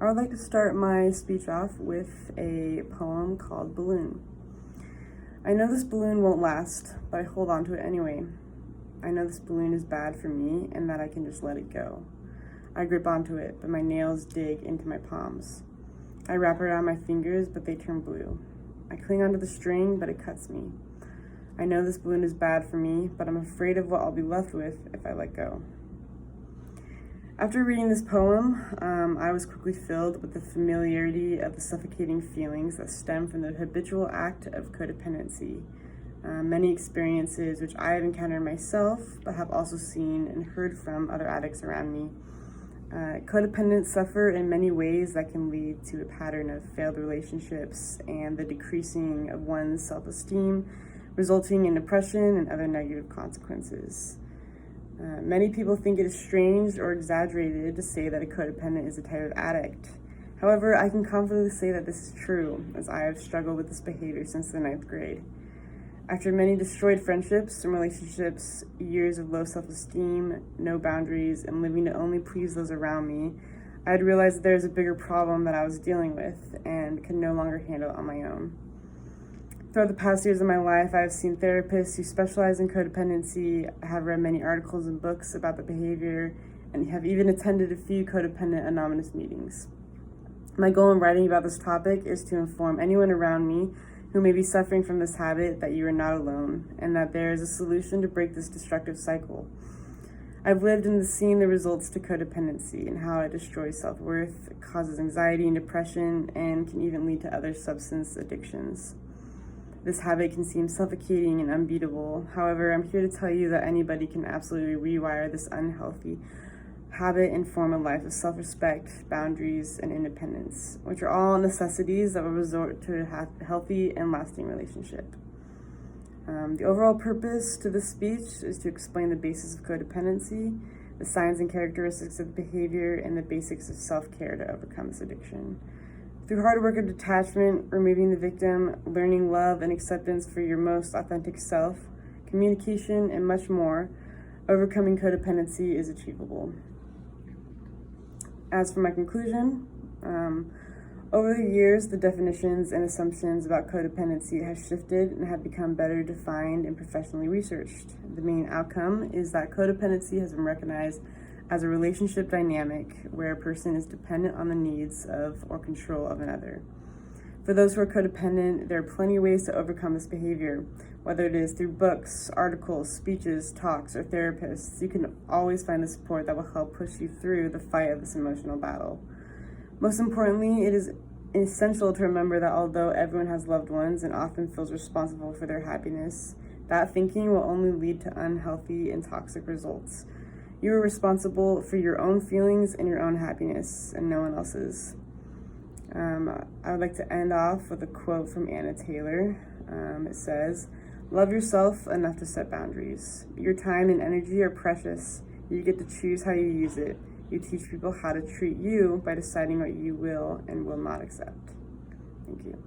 I would like to start my speech off with a poem called Balloon. I know this balloon won't last, but I hold on to it anyway. I know this balloon is bad for me and that I can just let it go. I grip onto it, but my nails dig into my palms. I wrap it around my fingers, but they turn blue. I cling onto the string, but it cuts me. I know this balloon is bad for me, but I'm afraid of what I'll be left with if I let go. After reading this poem, I was quickly filled with the familiarity of the suffocating feelings that stem from the habitual act of codependency. Many experiences which I have encountered myself, but have also seen and heard from other addicts around me. Codependents suffer in many ways that can lead to a pattern of failed relationships and the decreasing of one's self-esteem, resulting in depression and other negative consequences. Many people think it is strange or exaggerated to say that a codependent is a type of addict. However, I can confidently say that this is true, as I have struggled with this behavior since the 9th grade. After many destroyed friendships and relationships, years of low self-esteem, no boundaries, and living to only please those around me, I had realized that there is a bigger problem that I was dealing with and could no longer handle on my own. Throughout the past years of my life, I have seen therapists who specialize in codependency, I have read many articles and books about the behavior, and have even attended a few codependent anonymous meetings. My goal in writing about this topic is to inform anyone around me who may be suffering from this habit that you are not alone, and that there is a solution to break this destructive cycle. I've lived and seen the results to codependency and how it destroys self-worth, causes anxiety and depression, and can even lead to other substance addictions. This habit can seem suffocating and unbeatable. However, I'm here to tell you that anybody can absolutely rewire this unhealthy habit and form a life of self-respect, boundaries, and independence, which are all necessities that will resort to a healthy and lasting relationship. The overall purpose to this speech is to explain the basis of codependency, the signs and characteristics of the behavior, and the basics of self-care to overcome this addiction. Through hard work of detachment, removing the victim, learning love and acceptance for your most authentic self, communication, and much more, overcoming codependency is achievable. As for my conclusion, over the years, the definitions and assumptions about codependency have shifted and have become better defined and professionally researched. The main outcome is that codependency has been recognized as a relationship dynamic where a person is dependent on the needs of or control of another. For those who are codependent, there are plenty of ways to overcome this behavior, whether it is through books, articles, speeches, talks, or therapists. You can always find the support that will help push you through the fight of this emotional battle. Most importantly, it is essential to remember that although everyone has loved ones and often feels responsible for their happiness, that thinking will only lead to unhealthy and toxic results. You are responsible for your own feelings and your own happiness, and no one else's. I would like to end off with a quote from Anna Taylor. It says, "Love yourself enough to set boundaries. Your time and energy are precious. You get to choose how you use it. You teach people how to treat you by deciding what you will and will not accept." Thank you.